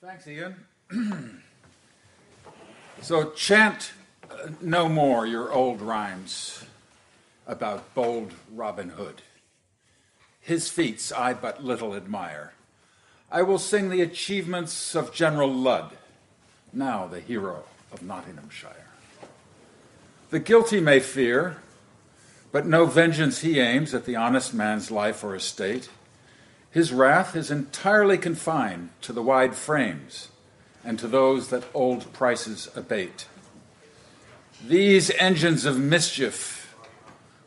Thanks, Ian. So chant no more your old rhymes about bold Robin Hood. His feats I but little admire. I will sing the achievements of General Ludd, now the hero of Nottinghamshire. The guilty may fear, but no vengeance he aims at the honest man's life or estate. His wrath is entirely confined to the wide frames and to those that old prices abate. These engines of mischief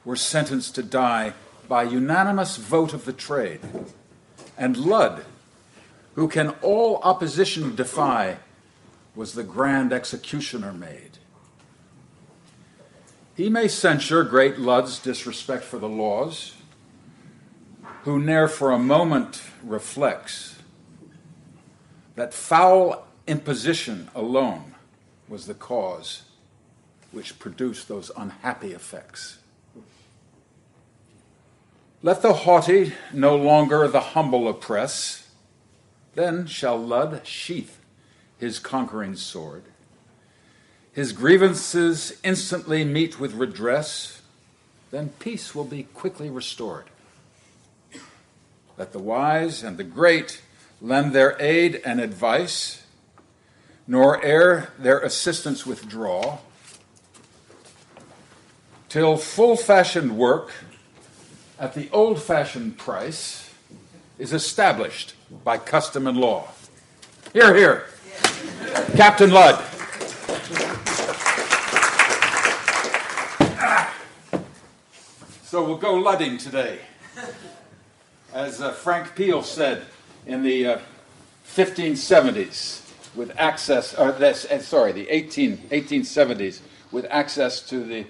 were sentenced to die by unanimous vote of the trade, and Ludd, who can all opposition defy, was the grand executioner made. He may censure great Ludd's disrespect for the laws, who ne'er for a moment reflects that foul imposition alone was the cause which produced those unhappy effects. Let the haughty no longer the humble oppress, then shall Ludd sheath his conquering sword. His grievances instantly meet with redress, then peace will be quickly restored. Let the wise and the great lend their aid and advice, nor e'er their assistance withdraw, till full-fashioned work at the old-fashioned price is established by custom and law. Hear, hear. Yeah. Captain Ludd. So we'll go ludding today. As Frank Peel said in the 1570s, with access, the 1870s, with access to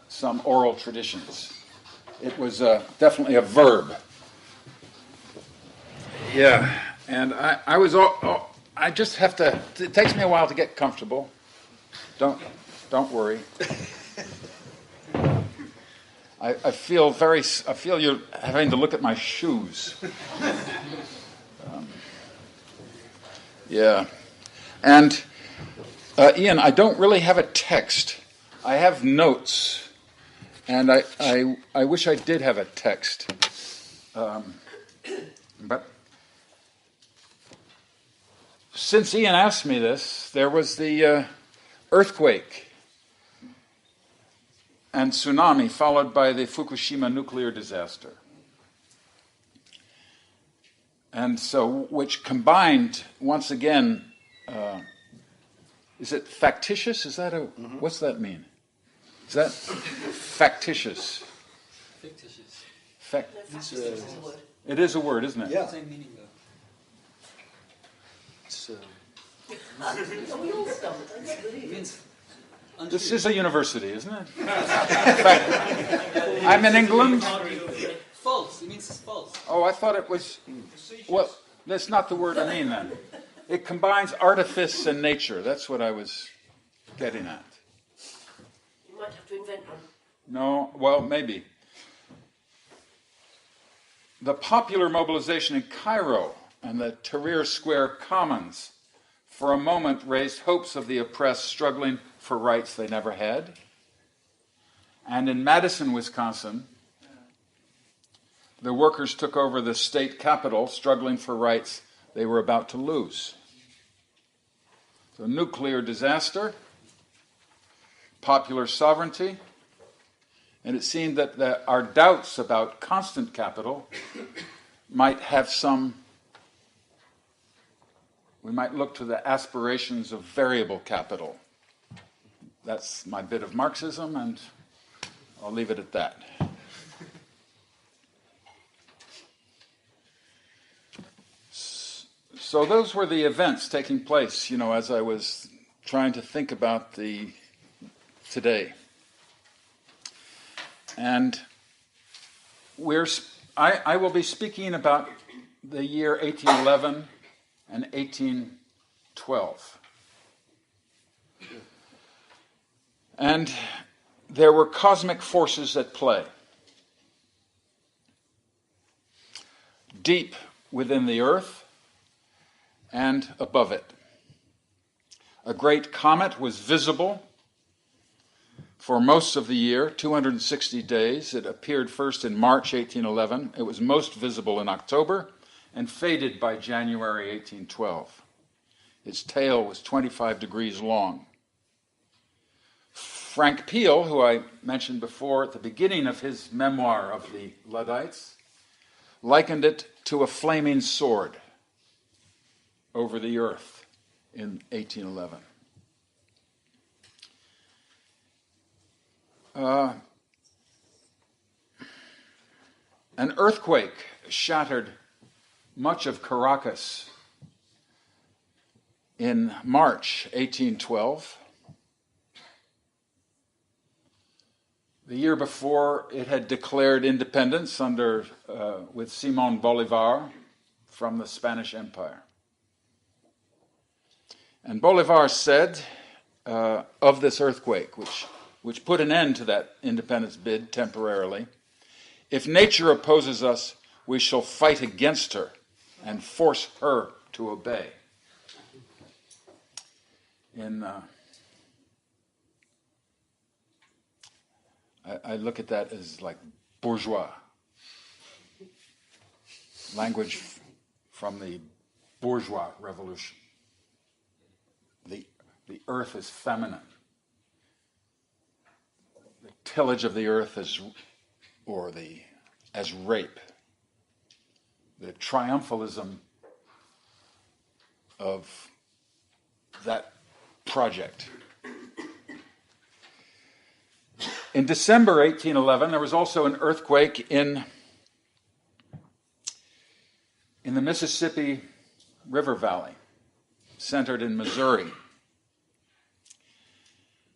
some oral traditions. It was definitely a verb. Yeah, and I just have to. It takes me a while to get comfortable. Don't worry. I feel you're having to look at my shoes. Yeah. And Ian, I don't really have a text. I have notes, and I wish I did have a text. But since Ian asked me this, there was the earthquake and tsunami, followed by the Fukushima nuclear disaster. And so, which combined, once again, is it factitious? Is that what's that mean? Is that factitious? Fictitious. It is a word, isn't it? Yeah. Same meaning, though. It's, it means this is a university, isn't it? I'm in England. False. It means it's false. Oh, I thought it was. Well, that's not the word I mean then. It combines artifice and nature. That's what I was getting at. You might have to invent one. No, well, maybe. The popular mobilization in Cairo and the Tahrir Square Commons for a moment raised hopes of the oppressed struggling for rights they never had. And in Madison, Wisconsin, the workers took over the state capitol, struggling for rights they were about to lose. So nuclear disaster, popular sovereignty, and it seemed that our doubts about constant capital might have we might look to the aspirations of variable capital. That's my bit of Marxism, and I'll leave it at that. So those were the events taking place, as I was trying to think about today. And I will be speaking about the year 1811 and 1812. And there were cosmic forces at play. Deep within the earth and above it. A great comet was visible for most of the year, 260 days. It appeared first in March 1811. It was most visible in October and faded by January 1812. Its tail was 25 degrees long. Frank Peel, who I mentioned before at the beginning of his memoir of the Luddites, likened it to a flaming sword over the earth in 1811. An earthquake shattered much of Caracas in March 1812. The year before, it had declared independence with Simón Bolívar from the Spanish Empire. And Bolívar said of this earthquake, which put an end to that independence bid temporarily, "If nature opposes us, we shall fight against her and force her to obey." I look at that as like bourgeois language from the bourgeois revolution. The earth is feminine. The tillage of the earth as rape. The triumphalism of that project. In December 1811, there was also an earthquake in the Mississippi River Valley, centered in Missouri.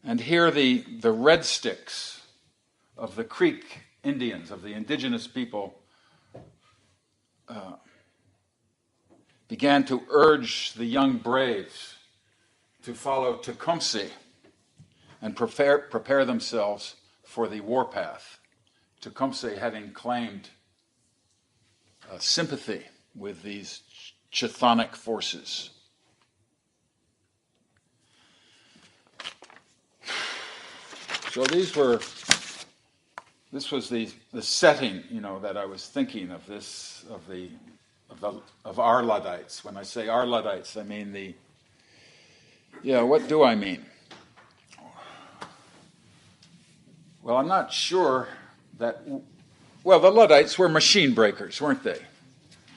And here the red sticks of the Creek Indians, of the indigenous people, began to urge the young braves to follow Tecumseh and prepare themselves for the warpath. Tecumseh having claimed sympathy with these chthonic forces. So this was the setting, that I was thinking of this, of our Luddites. When I say our Luddites, I mean what do I mean? Well, I'm not sure the Luddites were machine breakers, weren't they?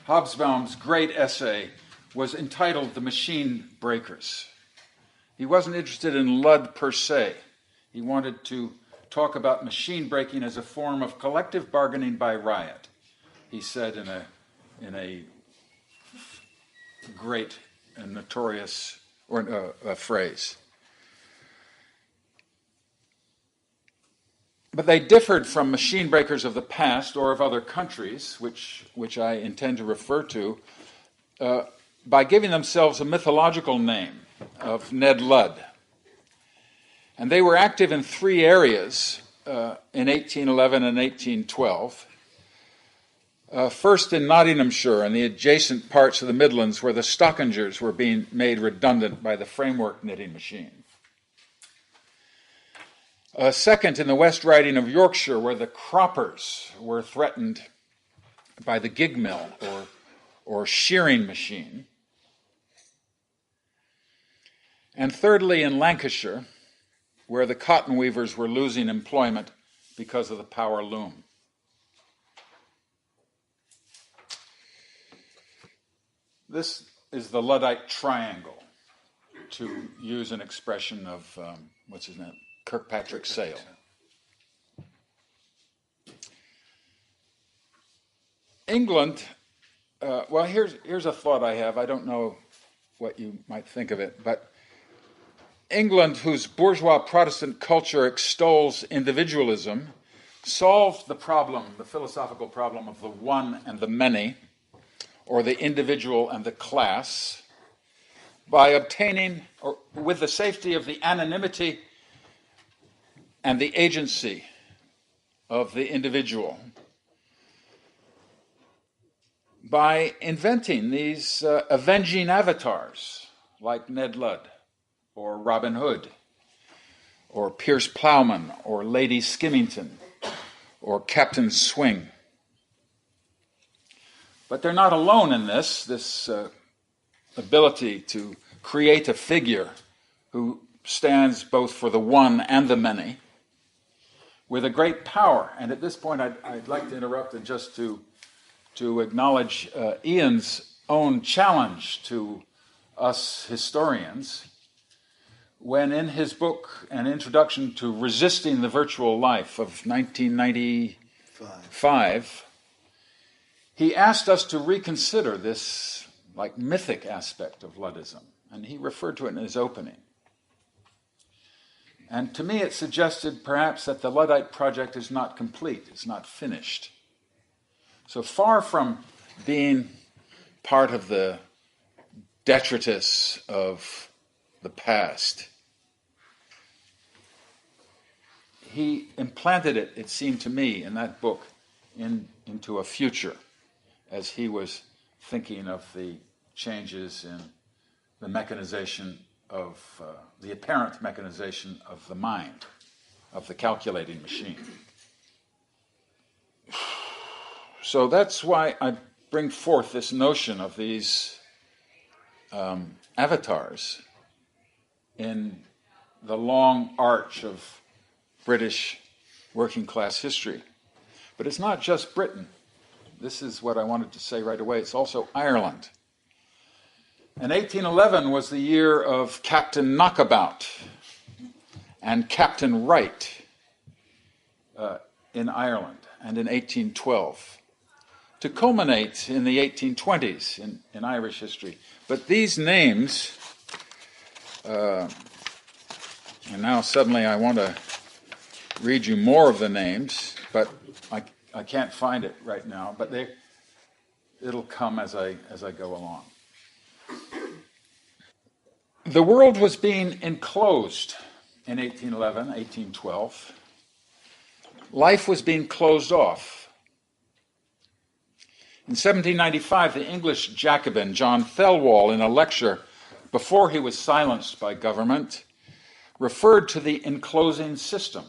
Hobsbawm's great essay was entitled The Machine Breakers. He wasn't interested in Ludd per se. He wanted to talk about machine breaking as a form of collective bargaining by riot, he said in a great and notorious phrase. But they differed from machine breakers of the past or of other countries, which I intend to refer to, by giving themselves a mythological name of Ned Ludd. And they were active in three areas in 1811 and 1812. First in Nottinghamshire and the adjacent parts of the Midlands where the stockingers were being made redundant by the framework knitting machine. Second in the West Riding of Yorkshire where the croppers were threatened by the gig mill or shearing machine. And thirdly in Lancashire where the cotton weavers were losing employment because of the power loom. This is the Luddite triangle, to use an expression of, what's his name, Kirkpatrick Sale. England, here's a thought I have. I don't know what you might think of it, but England, whose bourgeois Protestant culture extols individualism, solved the philosophical problem of the one and the many, or the individual and the class, by obtaining, or with the safety of the anonymity and the agency of the individual, by inventing these avenging avatars like Ned Ludd or Robin Hood or Pierce Plowman or Lady Skimmington or Captain Swing. But they're not alone in this ability to create a figure who stands both for the one and the many with a great power. And at this point, I'd like to interrupt and just to acknowledge Ian's own challenge to us historians when in his book, An Introduction to Resisting the Virtual Life of 1995, he asked us to reconsider this mythic aspect of Luddism, and he referred to it in his opening. And to me it suggested perhaps that the Luddite project is not complete, it's not finished. So far from being part of the detritus of the past, he implanted it, it seemed to me, in that book into a future as he was thinking of the changes in the mechanization of, the apparent mechanization of the mind, of the calculating machine. So that's why I bring forth this notion of these avatars in the long arch of British working class history. But it's not just Britain. This is what I wanted to say right away. It's also Ireland. And 1811 was the year of Captain Knockabout and Captain Wright in Ireland, and in 1812, to culminate in the 1820s in Irish history. But these names, and now suddenly I want to read you more of the names, but I can't find it right now, but it'll come as I go along. The world was being enclosed in 1811, 1812. Life was being closed off. In 1795, the English Jacobin John Thelwall, in a lecture before he was silenced by government, referred to the enclosing system,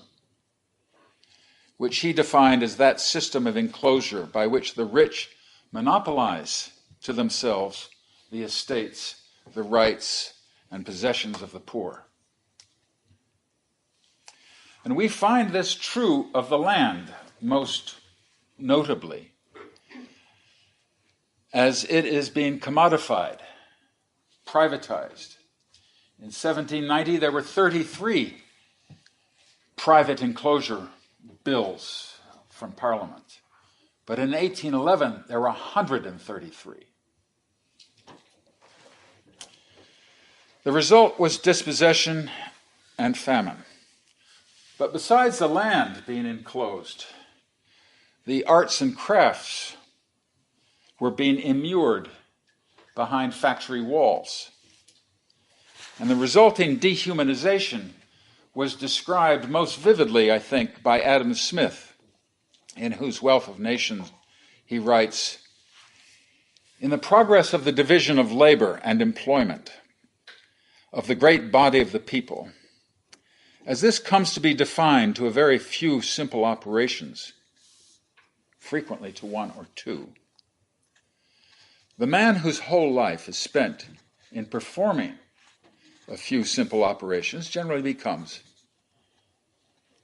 which he defined as that system of enclosure by which the rich monopolize to themselves the estates, the rights, and possessions of the poor. And we find this true of the land, most notably, as it is being commodified, privatized. In 1790, there were 33 private enclosure bills from Parliament. But in 1811, there were 133. The result was dispossession and famine. But besides the land being enclosed, the arts and crafts were being immured behind factory walls. And the resulting dehumanization was described most vividly, I think, by Adam Smith, in whose Wealth of Nations he writes, "In the progress of the division of labor and employment of the great body of the people, as this comes to be defined to a very few simple operations, frequently to one or two, the man whose whole life is spent in performing a few simple operations generally becomes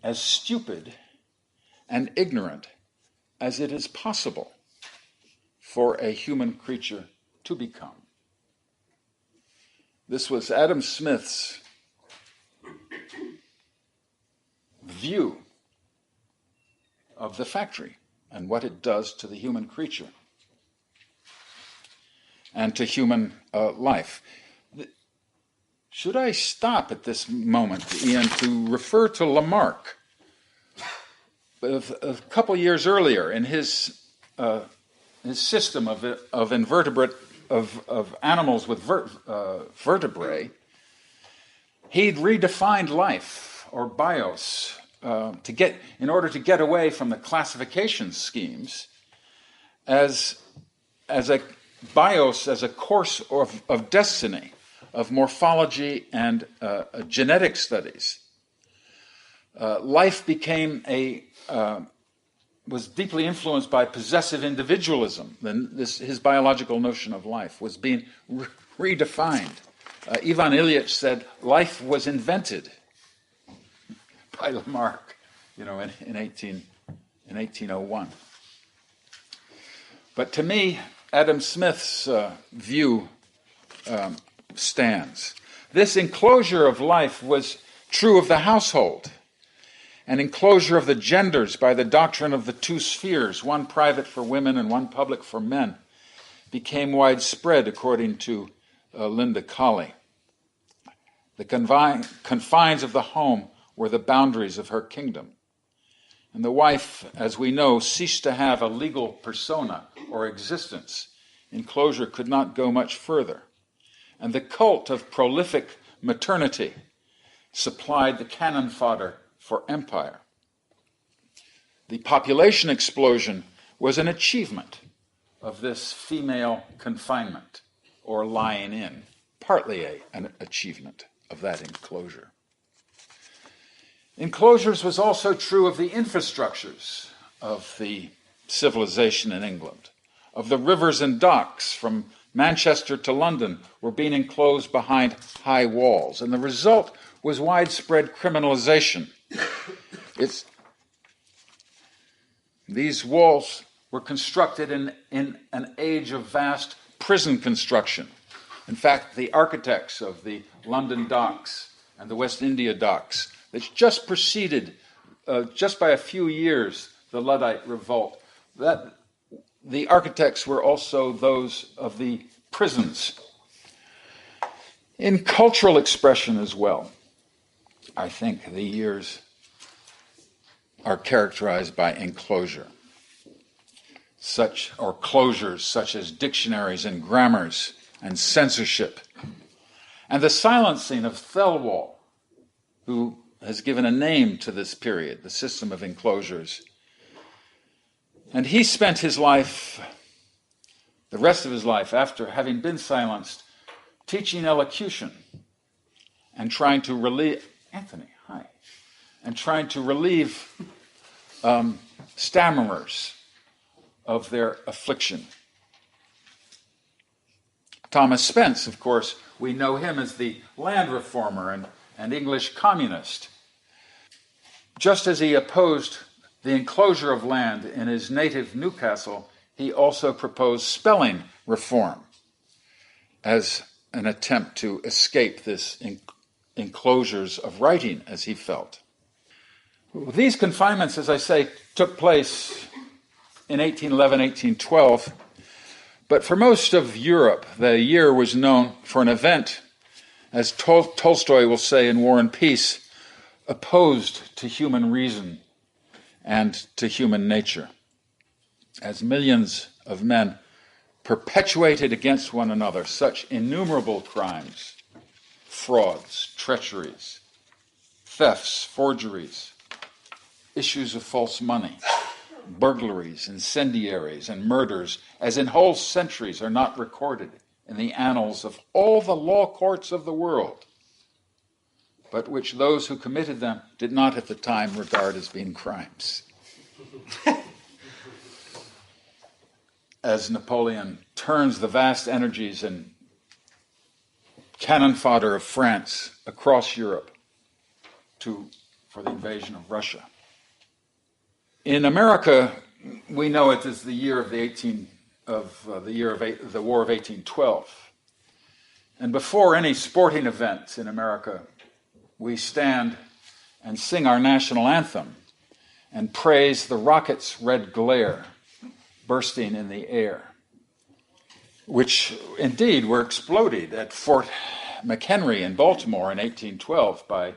as stupid and ignorant as it is possible for a human creature to become." This was Adam Smith's view of the factory and what it does to the human creature and to human life. Should I stop at this moment, Ian, to refer to Lamarck? A couple years earlier, in his system of invertebrate of animals with vertebrae, he'd redefined life, or bios, in order to get away from the classification schemes, as as a bios, as a course of destiny, of morphology and genetic studies. Life became was deeply influenced by possessive individualism. His biological notion of life was being redefined. Ivan Ilyich said life was invented by Lamarck, in 1801. But to me, Adam Smith's view stands. This enclosure of life was true of the household, an enclosure of the genders by the doctrine of the two spheres, one private for women and one public for men, became widespread according to Linda Colley. The confines of the home were the boundaries of her kingdom. And the wife, as we know, ceased to have a legal persona or existence. Enclosure could not go much further. And the cult of prolific maternity supplied the cannon fodder for empire. The population explosion was an achievement of this female confinement, or lying in, partly an achievement of that enclosure. Enclosures was also true of the infrastructures of the civilization in England, of the rivers and docks from Manchester to London were being enclosed behind high walls, and the result was widespread criminalization. These walls were constructed in an age of vast prison construction. In fact, the architects of the London docks and the West India docks that just preceded, just by a few years, the Luddite revolt, that the architects were also those of the prisons. In cultural expression as well, I think the years are characterized by enclosure, closures such as dictionaries and grammars and censorship, and the silencing of Thelwall, who has given a name to this period, the system of enclosures. And he spent his life, the rest of his life, after having been silenced, teaching elocution and trying to relieve stammerers of their affliction. Thomas Spence, of course, we know him as the land reformer and English communist. Just as he opposed the enclosure of land in his native Newcastle, he also proposed spelling reform as an attempt to escape this enclosures of writing, as he felt. These confinements, as I say, took place in 1811, 1812, but for most of Europe, the year was known for an event, as Tolstoy will say in War and Peace, opposed to human reason and to human nature, as millions of men perpetuated against one another such innumerable crimes, frauds, treacheries, thefts, forgeries, issues of false money, burglaries, incendiaries, and murders, as in whole centuries are not recorded in the annals of all the law courts of the world, but which those who committed them did not at the time regard as being crimes. As Napoleon turns the vast energies and cannon fodder of France across Europe for the invasion of Russia. In America, we know it as the year of the War of 1812. And before any sporting event in America, we stand and sing our national anthem and praise the rocket's red glare bursting in the air, which indeed were exploded at Fort McHenry in Baltimore in 1812 by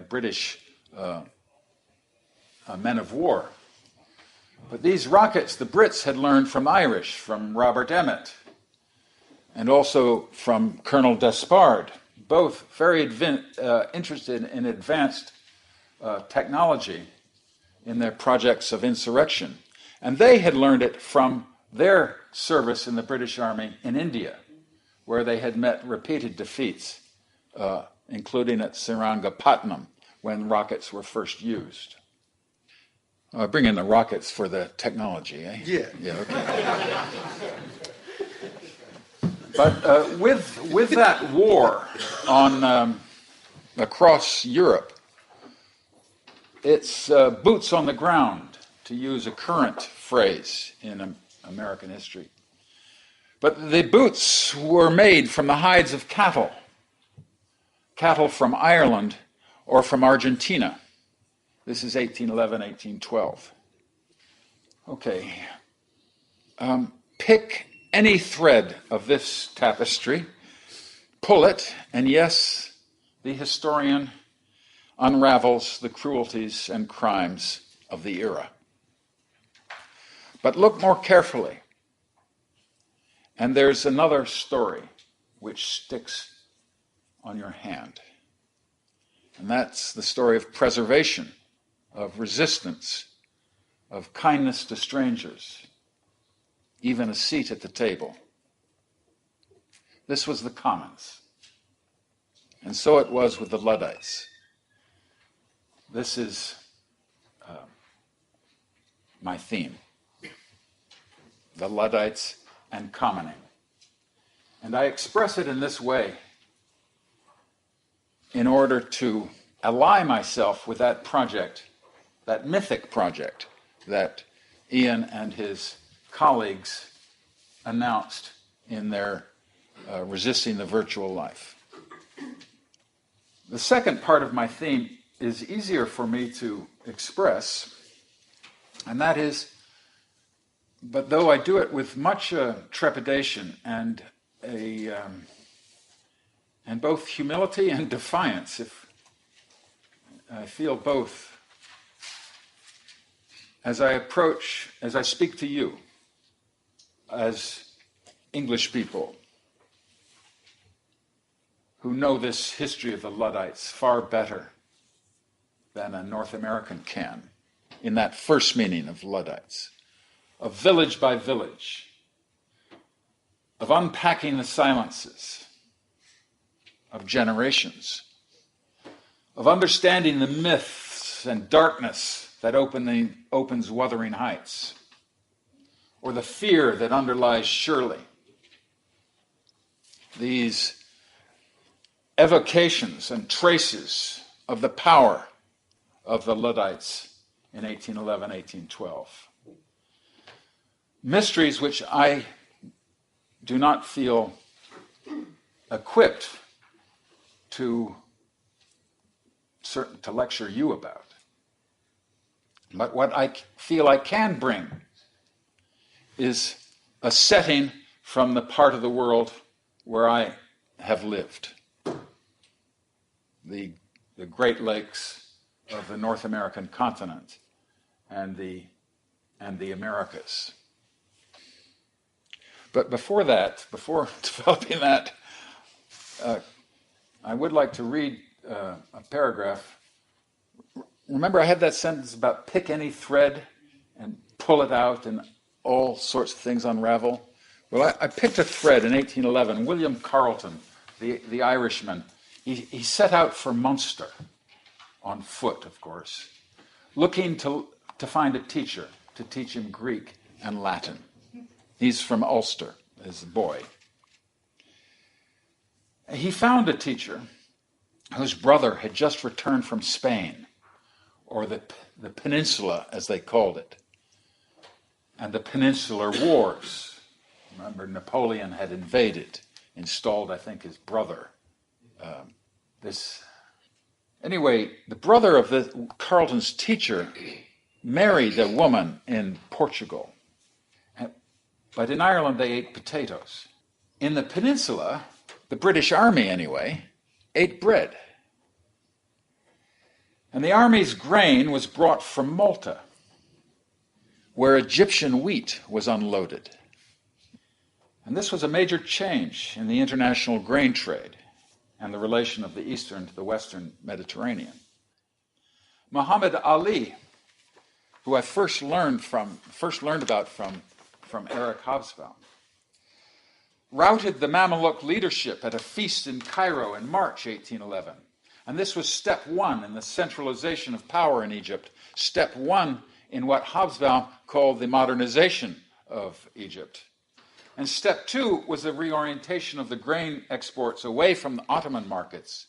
British men of war. But these rockets, the Brits had learned from Irish, from Robert Emmet, and also from Colonel Despard, both very interested in advanced technology in their projects of insurrection. And they had learned it from their service in the British Army in India, where they had met repeated defeats, including at Seringapatam, when rockets were first used. I bring in the rockets for the technology, eh? Yeah. Okay. But with that war on across Europe, it's boots on the ground, to use a current phrase in American history. But the boots were made from the hides of cattle from Ireland or from Argentina. This is 1811, 1812. Okay. Pick any thread of this tapestry, pull it, and yes, the historian unravels the cruelties and crimes of the era. But look more carefully, and there's another story which sticks on your hand. And that's the story of preservation, of resistance, of kindness to strangers, even a seat at the table. This was the Commons. And so it was with the Luddites. This is my theme. The Luddites and commoning. And I express it in this way in order to ally myself with that project, that mythic project that Ian and his colleagues announced in their Resisting the Virtual Life. The second part of my theme is easier for me to express, and that is, but though I do it with much trepidation and both humility and defiance, if I feel both, as I speak to you, as English people who know this history of the Luddites far better than a North American can, in that first meaning of Luddites, of village by village, of unpacking the silences of generations, of understanding the myths and darkness that opens Wuthering Heights, or the fear that underlies Shirley. These evocations and traces of the power of the Luddites in 1811, 1812. Mysteries which I do not feel equipped to lecture you about. But what I feel I can bring is a setting from the part of the world where I have lived. The Great Lakes of the North American continent and the Americas. But before developing that, I would like to read a paragraph. Remember I had that sentence about pick any thread and pull it out and all sorts of things unravel? Well, I picked a thread in 1811. William Carleton, the Irishman, he set out for Munster, on foot, of course, looking to find a teacher to teach him Greek and Latin. He's from Ulster as a boy. He found a teacher whose brother had just returned from Spain, or the peninsula, as they called it, and the Peninsular Wars. Remember, Napoleon had invaded, installed, I think, his brother. Anyway, the brother of Carleton's teacher married a woman in Portugal. But in Ireland, they ate potatoes. In the peninsula, the British Army, anyway, ate bread. And the army's grain was brought from Malta, where Egyptian wheat was unloaded. And this was a major change in the international grain trade and the relation of the eastern to the western Mediterranean. Muhammad Ali, who I first learned about from from Eric Hobsbawm, routed the Mameluke leadership at a feast in Cairo in March 1811. And this was step one in the centralization of power in Egypt, step one in what Hobsbawm called the modernization of Egypt. And step two was the reorientation of the grain exports away from the Ottoman markets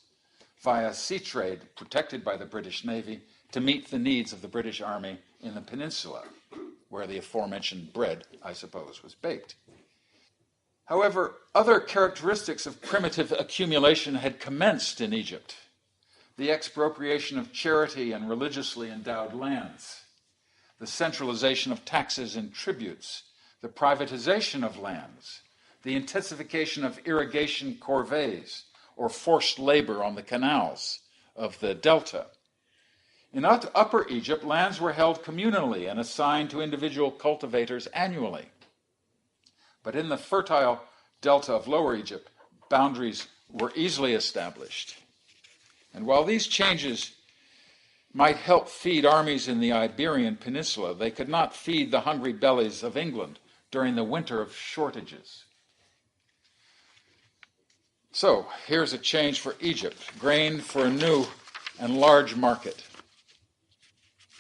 via sea trade protected by the British Navy to meet the needs of the British Army in the peninsula, where the aforementioned bread, I suppose, was baked. However, other characteristics of primitive accumulation had commenced in Egypt. The expropriation of charity and religiously endowed lands, the centralization of taxes and tributes, the privatization of lands, the intensification of irrigation corvées or forced labor on the canals of the delta. In Upper Egypt, lands were held communally and assigned to individual cultivators annually. But in the fertile delta of Lower Egypt, boundaries were easily established. And while these changes might help feed armies in the Iberian Peninsula, they could not feed the hungry bellies of England during the winter of shortages. So here's a change for Egypt, grain for a new and large market,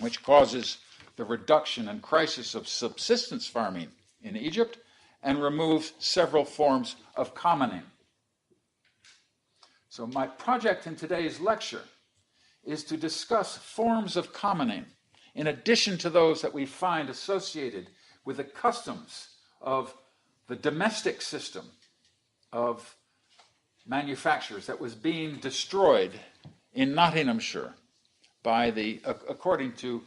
which causes the reduction and crisis of subsistence farming in Egypt and removes several forms of commoning. So my project in today's lecture is to discuss forms of commoning in addition to those that we find associated with the customs of the domestic system of manufacturers that was being destroyed in Nottinghamshire by the, according to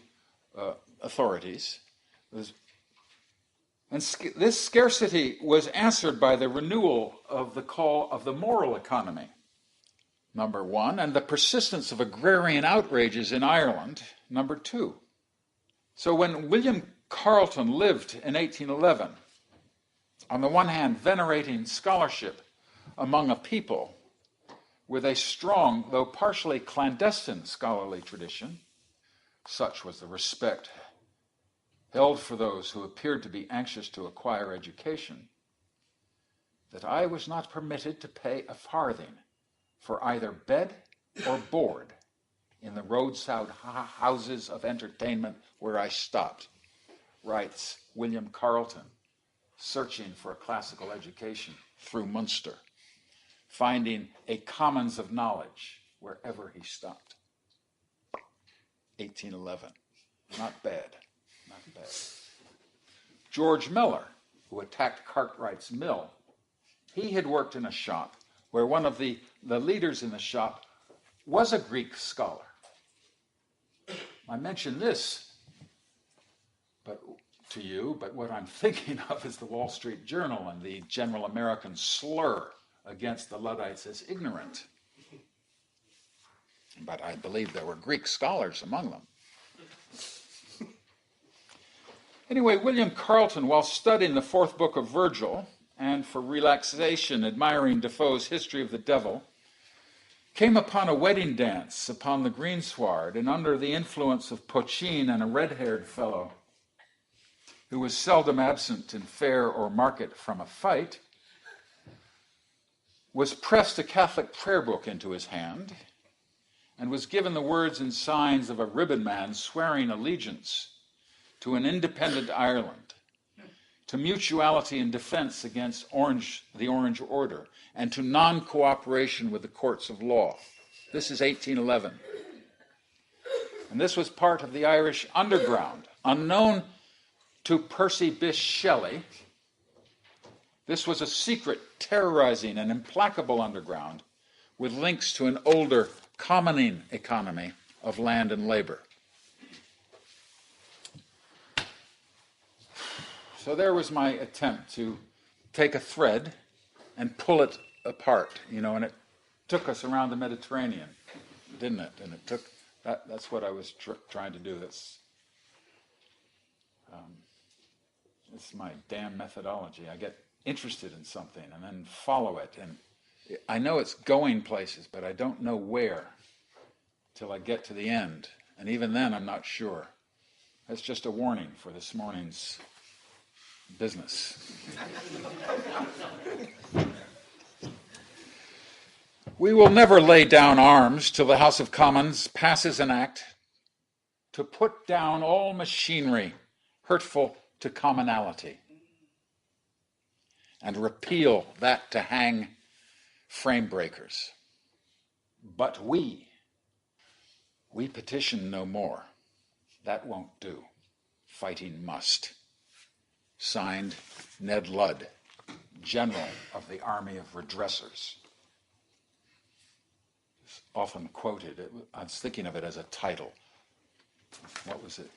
authorities. And this scarcity was answered by the renewal of the call of the moral economy, number one, and the persistence of agrarian outrages in Ireland, number two. So when William Carleton lived in 1811, on the one hand, venerating scholarship among a people with a strong, though partially clandestine scholarly tradition, such was the respect held for those who appeared to be anxious to acquire education, that I was not permitted to pay a farthing for either bed or board in the roadside houses of entertainment where I stopped, writes William Carleton, searching for a classical education through Munster, finding a commons of knowledge wherever he stopped. 1811. Not bad. Not bad. George Miller, who attacked Cartwright's mill, he had worked in a shop where one of the leaders in the shop was a Greek scholar. I mention this to you, but what I'm thinking of is the Wall Street Journal and the general American slur against the Luddites as ignorant. But I believe there were Greek scholars among them. Anyway, William Carleton, while studying the fourth book of Virgil, and for relaxation admiring Defoe's History of the Devil, came upon a wedding dance upon the greensward, and under the influence of poteen and a red-haired fellow who was seldom absent in fair or market from a fight, was pressed a Catholic prayer book into his hand, and was given the words and signs of a ribbon man swearing allegiance to an independent Ireland, to mutuality and defense against the Orange Order, and to non-cooperation with the courts of law. This is 1811. And this was part of the Irish underground, unknown to Percy Bysshe Shelley. This was a secret, terrorizing, and implacable underground with links to an older, commoning economy of land and labor. So there was my attempt to take a thread and pull it apart, and it took us around the Mediterranean, didn't it? And it took that's what I was trying to do. It's my damn methodology. I get interested in something and then follow it, and I know it's going places, but I don't know where till I get to the end, and even then I'm not sure. That's just a warning for this morning's business. We will never lay down arms till the House of Commons passes an act to put down all machinery hurtful to commonality and repeal that to hang frame-breakers. But we petition no more. That won't do. Fighting must. Signed, Ned Ludd, General of the Army of Redressers. It's often quoted. I was thinking of it as a title. What was it?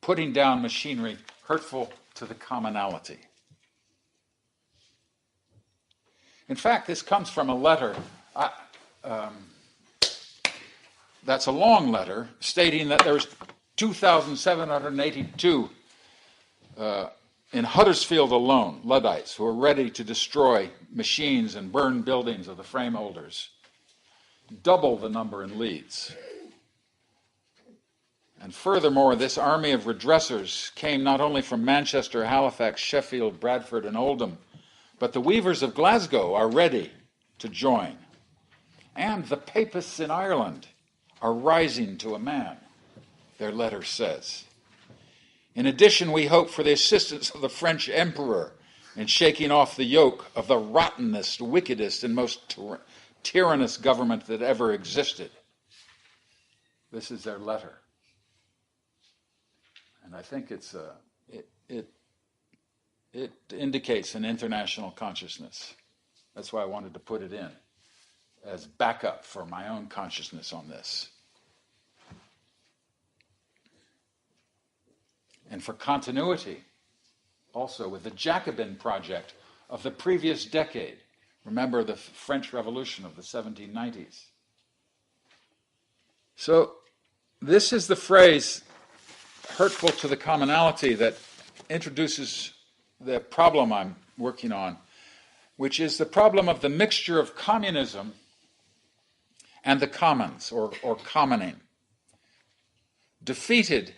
Putting down machinery hurtful to the commonality. In fact, this comes from a letter. That's a long letter stating that there's 2,782 in Huddersfield alone, Luddites, who are ready to destroy machines and burn buildings of the frame holders. Double the number in Leeds. And furthermore, this army of redressers came not only from Manchester, Halifax, Sheffield, Bradford, and Oldham, but the weavers of Glasgow are ready to join. And the papists in Ireland are rising to a man, their letter says. In addition, we hope for the assistance of the French emperor in shaking off the yoke of the rottenest, wickedest, and most tyrannous government that ever existed. This is their letter. And I think it indicates an international consciousness. That's why I wanted to put it in as backup for my own consciousness on this. And for continuity, also with the Jacobin project of the previous decade. Remember the French Revolution of the 1790s. So this is the phrase, hurtful to the commonality, that introduces the problem I'm working on, which is the problem of the mixture of communism and the commons, or commoning, defeated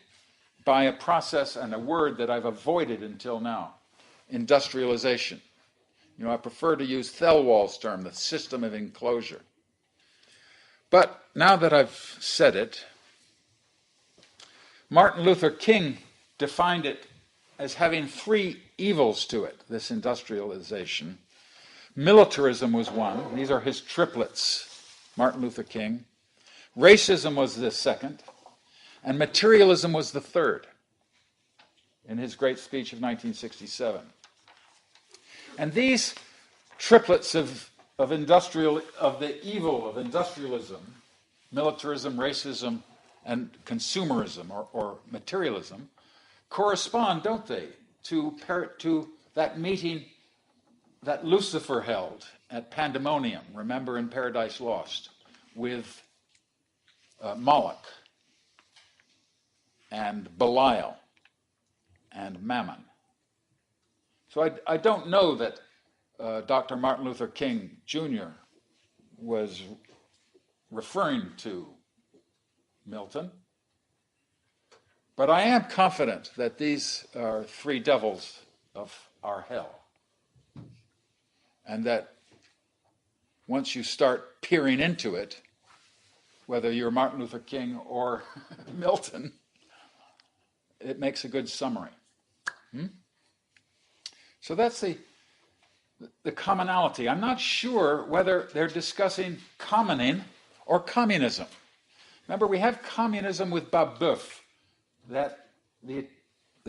by a process and a word that I've avoided until now, industrialization. I prefer to use Thelwall's term, the system of enclosure. But now that I've said it, Martin Luther King defined it as having three evils to it, this industrialization. Militarism was one. These are his triplets, Martin Luther King. Racism was the second. And materialism was the third, in his great speech of 1967. And these triplets of the evil of industrialism, militarism, racism, and consumerism or materialism, correspond, don't they, to that meeting that Lucifer held at Pandemonium, remember in Paradise Lost, with Moloch and Belial and Mammon. So I don't know that Dr. Martin Luther King Jr. was referring to Milton, but I am confident that these are three devils of our hell, and that once you start peering into it, whether you're Martin Luther King or Milton, it makes a good summary. So that's the commonality. I'm not sure whether they're discussing commoning or communism. Remember, we have communism with Babeuf, that the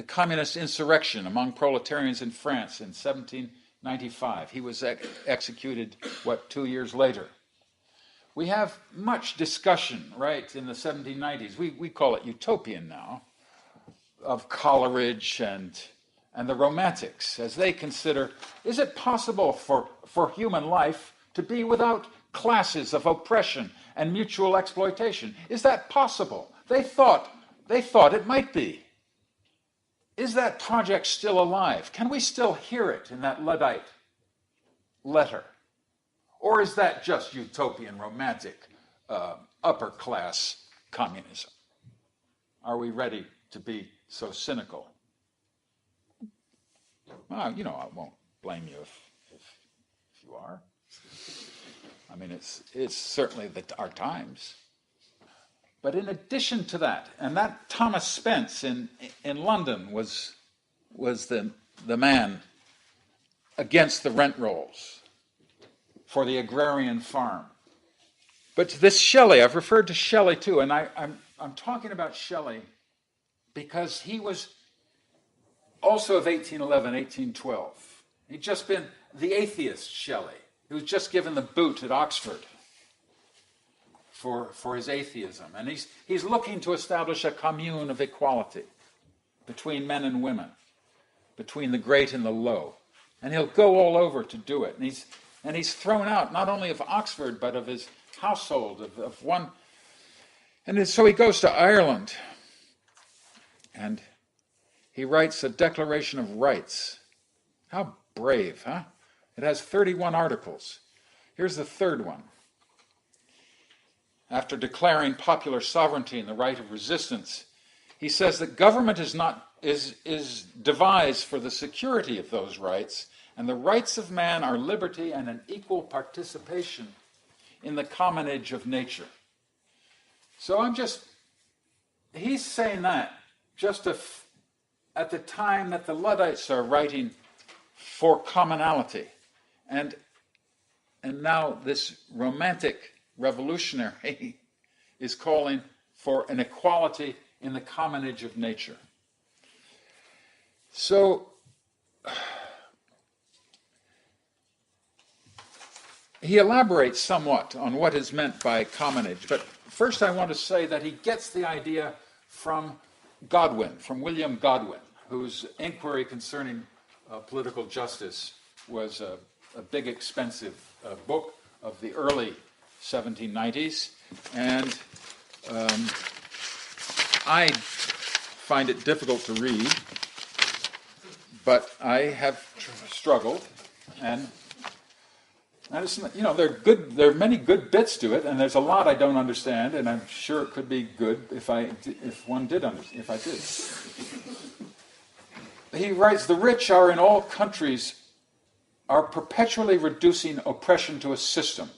communist insurrection among proletarians in France in 1795. He was executed, 2 years later. We have much discussion, right, in the 1790s. We call it utopian now, of Coleridge and the Romantics, as they consider, is it possible for human life to be without classes of oppression and mutual exploitation? Is that possible? They thought it might be. Is that project still alive? Can we still hear it in that Luddite letter? Or is that just utopian, romantic, upper-class communism? Are we ready to be so cynical? Well, you know, I won't blame you if you are. I mean, it's certainly our times. But in addition to that, and that Thomas Spence in London was the man against the rent rolls for the agrarian farm. But this Shelley, I've referred to Shelley too, and I'm talking about Shelley because he was also of 1811, 1812. He'd just been the atheist Shelley. He was just given the boot at Oxford for his atheism. And he's looking to establish a commune of equality between men and women, between the great and the low. And he'll go all over to do it. And he's thrown out not only of Oxford, but of his household, of one. And so he goes to Ireland, and he writes a Declaration of Rights. How brave, huh? It has 31 articles. Here's the third one. After declaring popular sovereignty and the right of resistance, he says that government is devised for the security of those rights, and the rights of man are liberty and an equal participation in the commonage of nature. So he's saying that just at the time that the Luddites are writing for commonality. And now this romantic revolutionary is calling for an equality in the commonage of nature. So he elaborates somewhat on what is meant by commonage, but first I want to say that he gets the idea from Godwin, from William Godwin, whose inquiry concerning political justice was a big, expensive book of the early 1790s, and I find it difficult to read, but I have struggled, and it's, you know, there are many good bits to it, and there's a lot I don't understand, and I'm sure it could be good if I did. He writes, the rich are in all countries are perpetually reducing oppression to a system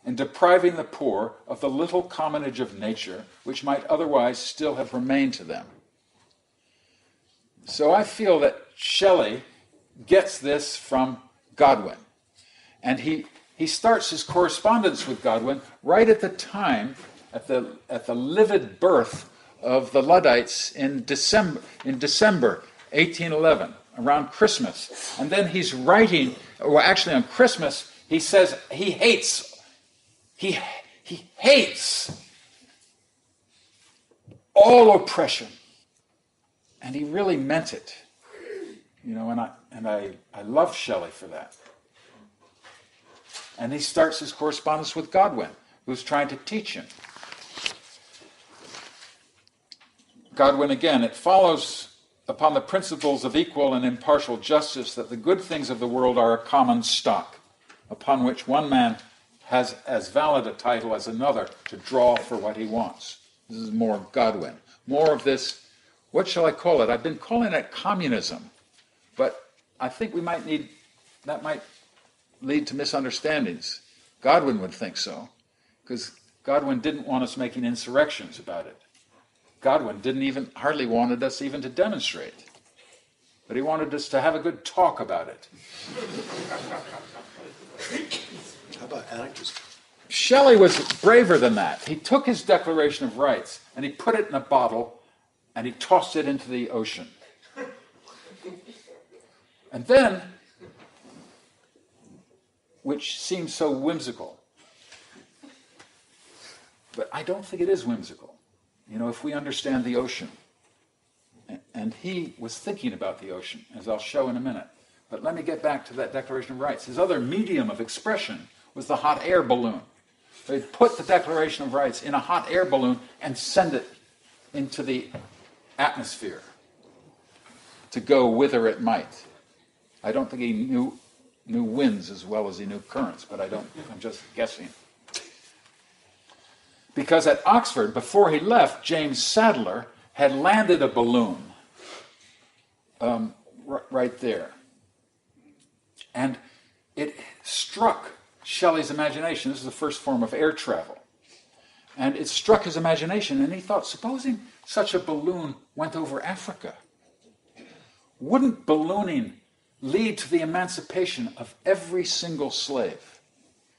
and depriving the poor of the little commonage of nature which might otherwise still have remained to them. So I feel that Shelley gets this from Godwin. And he starts his correspondence with Godwin right at the time, at the livid birth of the Luddites in December 1811, around Christmas. And then he's writing, well, actually on Christmas, he says he hates all oppression. And he really meant it. You know, and I love Shelley for that. And he starts his correspondence with Godwin, who's trying to teach him. Godwin again, it follows upon the principles of equal and impartial justice that the good things of the world are a common stock, upon which one man has as valid a title as another to draw for what he wants. This is more Godwin. More of this, what shall I call it? I've been calling it communism, but I think that might lead to misunderstandings. Godwin would think so, because Godwin didn't want us making insurrections about it. Godwin hardly wanted us even to demonstrate, but he wanted us to have a good talk about it. How about anarchism? Shelley was braver than that. He took his Declaration of Rights and he put it in a bottle and he tossed it into the ocean. And then, which seems so whimsical, but I don't think it is whimsical. You know, if we understand the ocean, and he was thinking about the ocean, as I'll show in a minute. But let me get back to that Declaration of Rights. His other medium of expression was the hot air balloon. So he'd put the Declaration of Rights in a hot air balloon and send it into the atmosphere to go whither it might. I don't think he knew winds as well as he knew currents, but I'm just guessing. Because at Oxford, before he left, James Sadler had landed a balloon right there. And it struck Shelley's imagination. This is the first form of air travel. And it struck his imagination, and he thought, supposing such a balloon went over Africa, wouldn't ballooning lead to the emancipation of every single slave?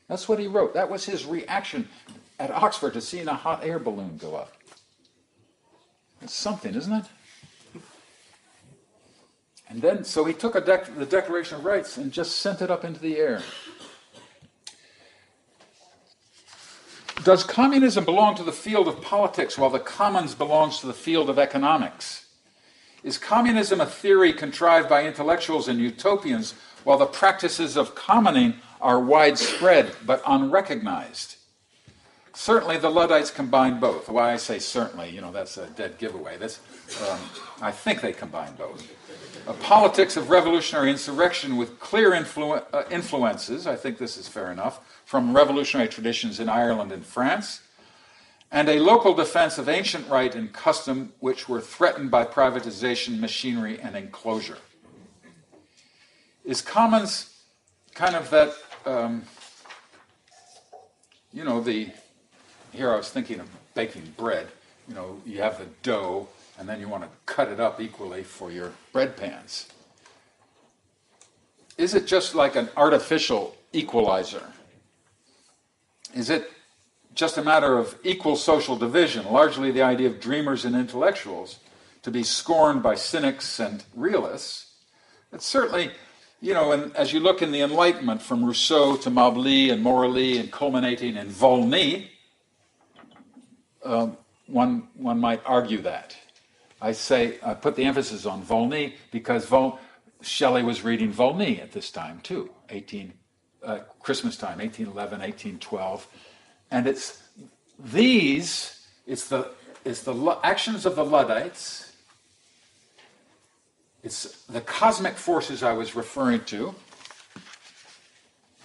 That's what he wrote. That was his reaction at Oxford to seeing a hot air balloon go up. It's something, isn't it? And then, so he took the Declaration of Rights and just sent it up into the air. Does communism belong to the field of politics while the commons belongs to the field of economics? Is communism a theory contrived by intellectuals and utopians while the practices of commoning are widespread but unrecognized? Certainly the Luddites combine both. Why I say certainly, that's a dead giveaway. I think they combine both. A politics of revolutionary insurrection with clear influences, I think this is fair enough, from revolutionary traditions in Ireland and France, and a local defense of ancient right and custom which were threatened by privatization, machinery, and enclosure. Is commons kind of that, here I was thinking of baking bread. You have the dough, and then you want to cut it up equally for your bread pans. Is it just like an artificial equalizer? Is it just a matter of equal social division, largely the idea of dreamers and intellectuals, to be scorned by cynics and realists? It's certainly, and as you look in the Enlightenment, from Rousseau to Mably and Morelly and culminating in Volney, one might argue that. I put the emphasis on Volney because Shelley was reading Volney at this time too, Christmas time, 1811, 1812, and it's the actions of the Luddites, it's the cosmic forces I was referring to,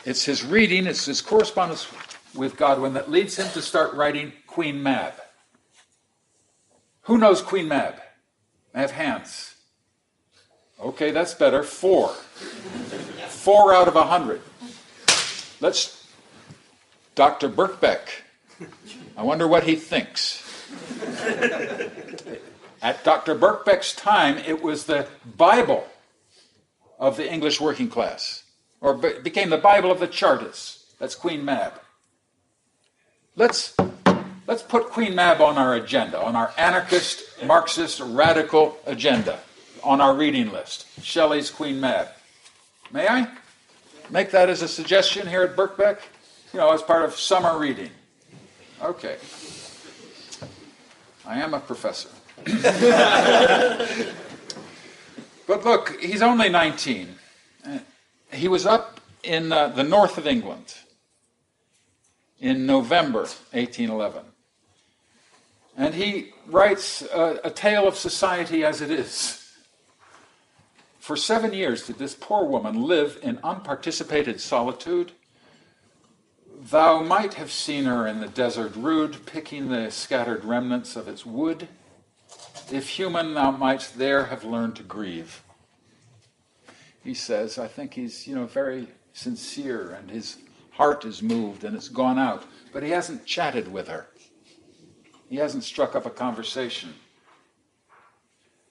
it's his reading, it's his correspondence with Godwin that leads him to start writing Queen Mab. Who knows Queen Mab? I have hands. Okay, that's better. 4. 4 out of 100. Dr. Birkbeck. I wonder what he thinks. At Dr. Birkbeck's time, it was the Bible of the English working class, or became the Bible of the Chartists. That's Queen Mab. Let's put Queen Mab on our agenda, on our anarchist, Marxist, radical agenda, on our reading list. Shelley's Queen Mab. May I make that as a suggestion here at Birkbeck? As part of summer reading. Okay. I am a professor. But look, he's only 19. He was up in the north of England in November 1811. And he writes a tale of society as it is. For 7 years did this poor woman live in unparticipated solitude. Thou might have seen her in the desert rude, picking the scattered remnants of its wood. If human, thou mightst there have learned to grieve. He says, I think he's, very sincere, and his heart is moved, and it's gone out. But he hasn't chatted with her. He hasn't struck up a conversation.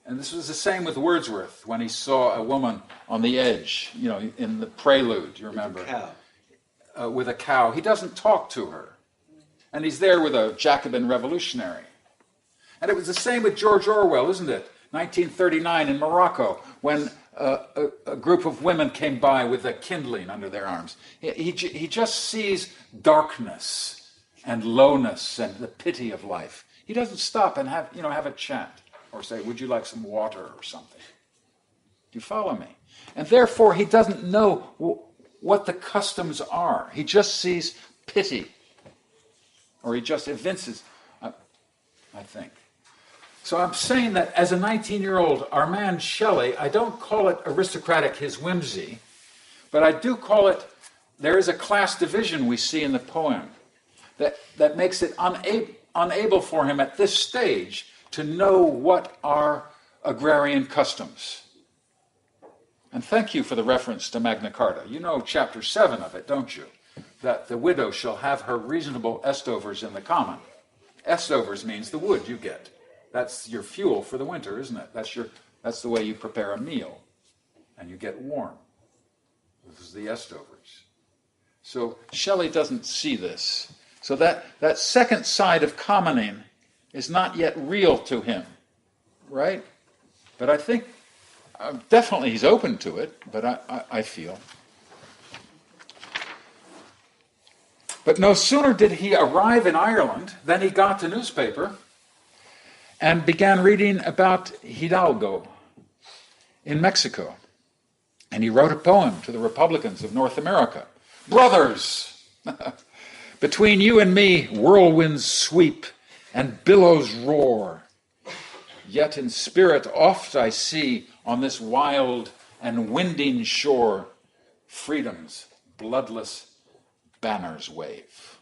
And this was the same with Wordsworth when he saw a woman on the edge, in the Prelude, you remember? With a cow. He doesn't talk to her. And he's there with a Jacobin revolutionary. And it was the same with George Orwell, isn't it? 1939 in Morocco, when a group of women came by with a kindling under their arms. He just sees darkness and lowness and the pity of life. He doesn't stop and have a chat or say, would you like some water or something? Do you follow me? And therefore, he doesn't know what the customs are. He just sees pity. Or he just evinces, I think. So I'm saying that as a 19-year-old, our man Shelley, I don't call it aristocratic, his whimsy, but I do call it, there is a class division we see in the poem that makes it unable for him at this stage to know what are agrarian customs. And thank you for the reference to Magna Carta. You know chapter 7 of it, don't you? That the widow shall have her reasonable estovers in the common. Estovers means the wood you get. That's your fuel for the winter, isn't it? That's the way you prepare a meal. And you get warm. This is the estovers. So Shelley doesn't see this. So that second side of commoning is not yet real to him, right? But I think definitely he's open to it, but I feel. But no sooner did he arrive in Ireland than he got the newspaper and began reading about Hidalgo in Mexico. And he wrote a poem to the Republicans of North America. Brothers, between you and me, whirlwinds sweep and billows roar. Yet in spirit oft I see on this wild and winding shore freedom's bloodless banners wave.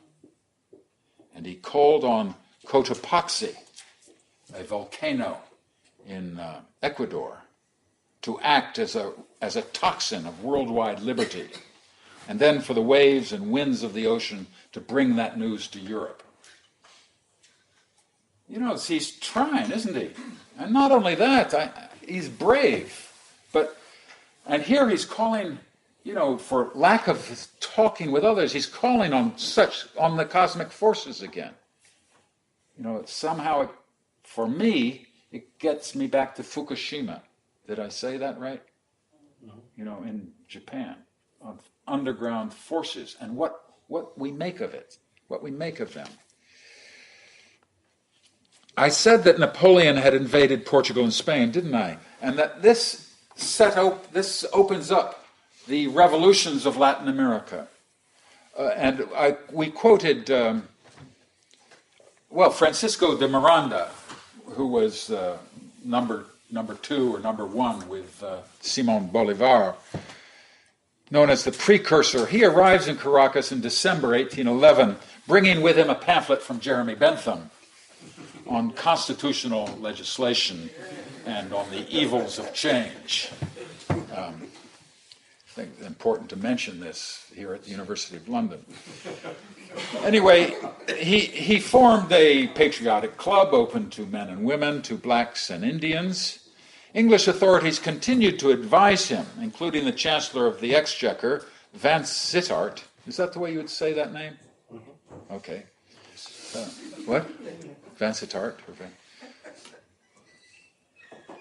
And he called on Cotopaxi, a volcano in Ecuador, to act as a toxin of worldwide liberty, and then for the waves and winds of the ocean to bring that news to Europe. You know, he's trying, isn't he? And not only that, he's brave. And here he's calling, for lack of talking with others, he's calling on the cosmic forces again. Somehow, for me, it gets me back to Fukushima. Did I say that right? Mm-hmm. In Japan, of underground forces and what we make of it, what we make of them. I said that Napoleon had invaded Portugal and Spain, didn't I? And that this opens up the revolutions of Latin America. We quoted, Francisco de Miranda, who was number 2 or number 1 with Simón Bolívar, known as the precursor. He arrives in Caracas in December 1811, bringing with him a pamphlet from Jeremy Bentham on constitutional legislation and on the evils of change. I think it's important to mention this here at the University of London. Anyway, he formed a patriotic club open to men and women, to blacks and Indians. English authorities continued to advise him, including the Chancellor of the Exchequer, Vansittart. Is that the way you would say that name? Mm-hmm. Okay. What? Vansittart?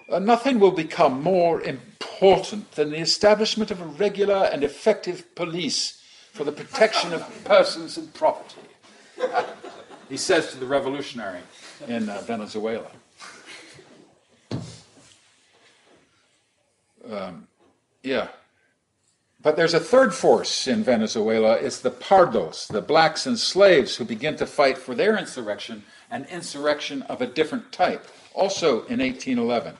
Nothing will become more important than the establishment of a regular and effective police for the protection of persons and property. He says to the revolutionary in Venezuela. But there's a third force in Venezuela. It's the Pardos, the blacks and slaves, who begin to fight for their insurrection, an insurrection of a different type, also in 1811.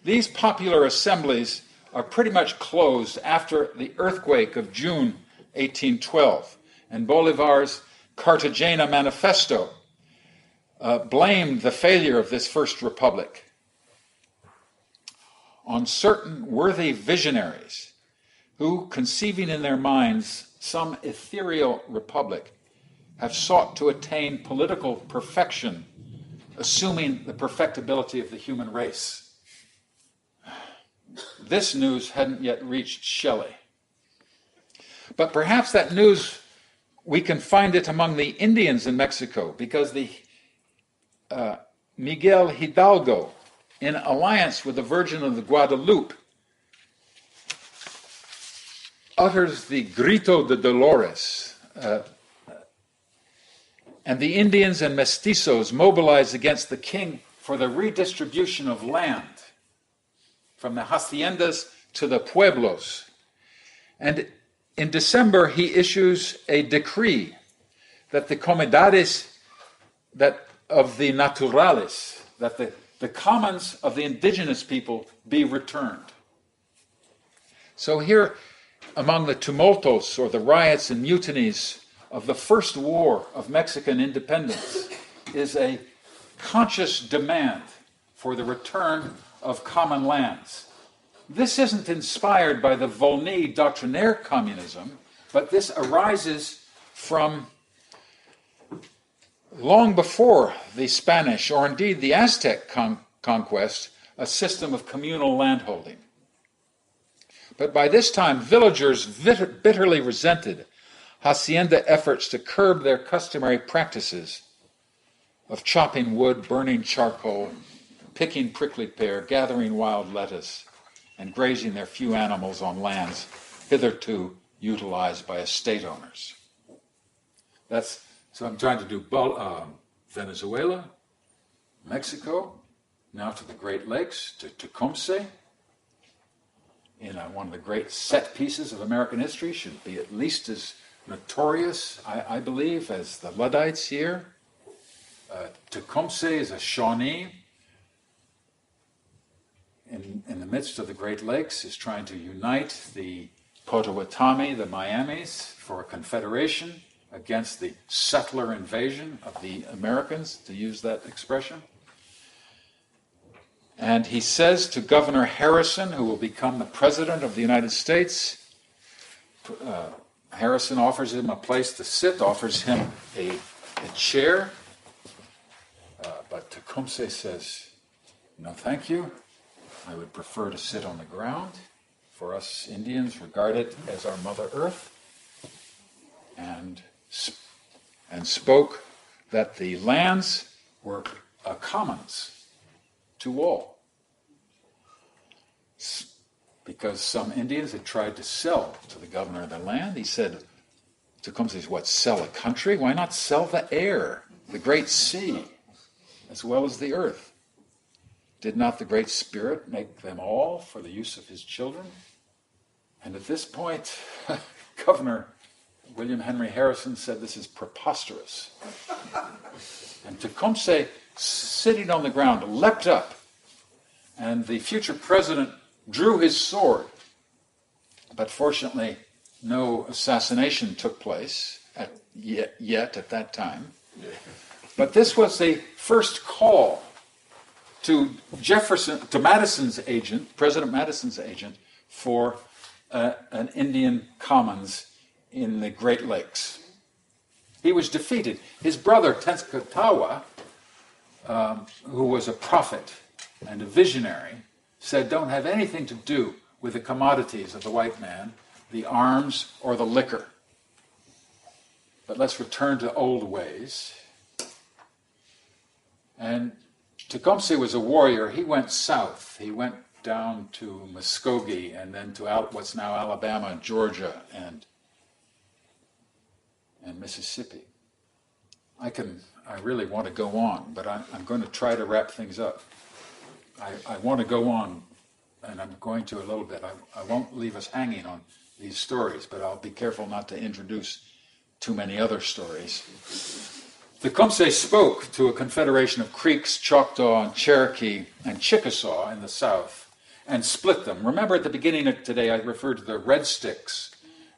These popular assemblies are pretty much closed after the earthquake of June 1812, and Bolivar's Cartagena Manifesto blamed the failure of this first republic on certain worthy visionaries who, conceiving in their minds some ethereal republic, have sought to attain political perfection, assuming the perfectibility of the human race. This news hadn't yet reached Shelley. But perhaps that news, we can find it among the Indians in Mexico, because the Miguel Hidalgo, in alliance with the Virgin of the Guadalupe, utters the Grito de Dolores, and the Indians and mestizos mobilize against the king for the redistribution of land from the haciendas to the pueblos. And in December, he issues a decree that the comunidades of the naturales, that the commons of the indigenous people be returned. So here, among the tumultos, or the riots and mutinies of the first war of Mexican independence, is a conscious demand for the return of common lands. this isn't inspired by the Volney doctrinaire communism, but this arises from long before the Spanish, or indeed the Aztec conquest, a system of communal landholding. But by this time, villagers bitterly resented hacienda efforts to curb their customary practices of chopping wood, burning charcoal, picking prickly pear, gathering wild lettuce, and grazing their few animals on lands hitherto utilized by estate owners. So I'm trying to do Venezuela, Mexico, now to the Great Lakes, to Tecumseh, in one of the great set pieces of American history, should be at least as notorious, I believe, as the Luddites here. Tecumseh is a Shawnee in the midst of the Great Lakes, is trying to unite the Potawatomi, the Miamis, for a confederation against the settler invasion of the Americans, to use that expression. And he says to Governor Harrison, who will become the President of the United States, Harrison offers him a place to sit, offers him a chair, but Tecumseh says, no thank you, I would prefer to sit on the ground. For us Indians, regard it as our Mother Earth, and spoke that the lands were commons to all. Because some Indians had tried to sell to the governor of the land. He said, Tecumseh, what, sell a country? Why not sell the air, the great sea, as well as the earth? Did not the Great Spirit make them all for the use of his children? And at this point, Governor William Henry Harrison said, this is preposterous. And Tecumseh, sitting on the ground, leapt up, and the future president drew his sword. But fortunately, no assassination took place yet at that time. But this was the first call to Madison's agent, President Madison's agent, for an Indian commons in the Great Lakes. He was defeated. His brother, Tenskwatawa, who was a prophet and a visionary, said, don't have anything to do with the commodities of the white man, the arms or the liquor. But let's return to old ways. And Tecumseh was a warrior. He went south. He went down to Muskogee and then to what's now Alabama, Georgia, and Mississippi. I really want to go on, but I'm going to try to wrap things up. I want to go on, and I'm going to a little bit. I won't leave us hanging on these stories, but I'll be careful not to introduce too many other stories. Tecumseh spoke to a confederation of Creeks, Choctaw, and Cherokee, and Chickasaw in the south, and split them. Remember at the beginning of today, I referred to the Red Sticks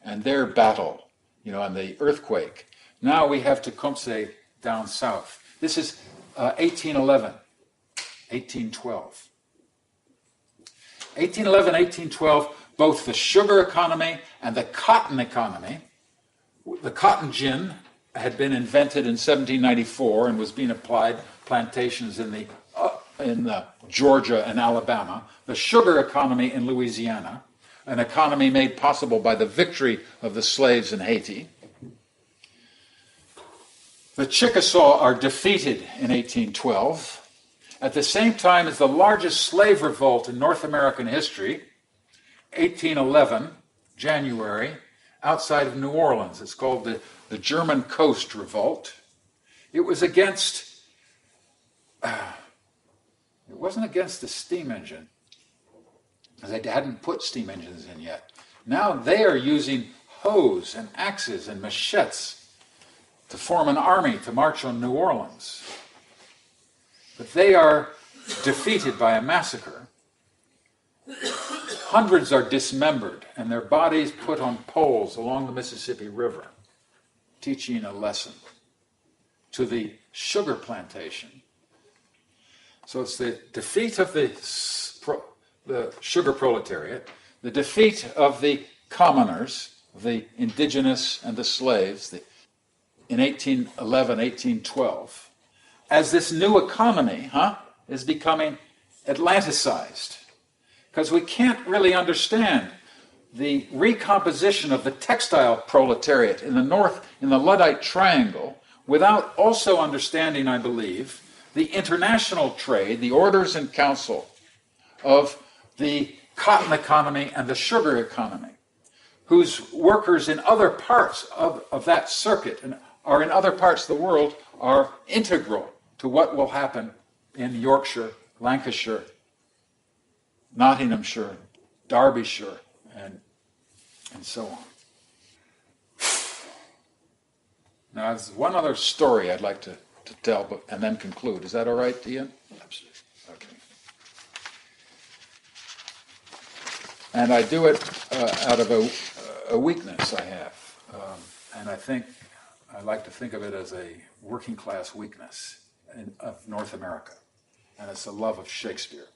and their battle, and the earthquake. Now we have Tecumseh down south. This is 1811, 1812. 1811, 1812, both the sugar economy and the cotton economy, the cotton gin had been invented in 1794 and was being applied plantations in the Georgia and Alabama, the sugar economy in Louisiana, an economy made possible by the victory of the slaves in Haiti. The Chickasaw are defeated in 1812, at the same time as the largest slave revolt in North American history, 1811, January, outside of New Orleans. It's called the German Coast Revolt. It was against, it wasn't against the steam engine, because they hadn't put steam engines in yet. Now they are using hoes and axes and machetes to form an army to march on New Orleans. But they are defeated by a massacre. Hundreds are dismembered and their bodies put on poles along the Mississippi River, teaching a lesson to the sugar plantation. So it's the defeat of the the sugar proletariat, the defeat of the commoners, the indigenous and the slaves, in 1811, 1812, as this new economy is becoming Atlanticized. Because we can't really understand the recomposition of the textile proletariat in the north, in the Luddite triangle, without also understanding, I believe, the international trade, the orders and council of the cotton economy and the sugar economy, whose workers in other parts of that circuit and are in other parts of the world are integral to what will happen in Yorkshire, Lancashire, Nottinghamshire, Derbyshire, and so on. Now, there's one other story I'd like to tell, and then conclude. Is that all right, Ian? Absolutely. Okay. And I do it out of a weakness I have. And I like to think of it as a working class weakness of North America. And it's a love of Shakespeare.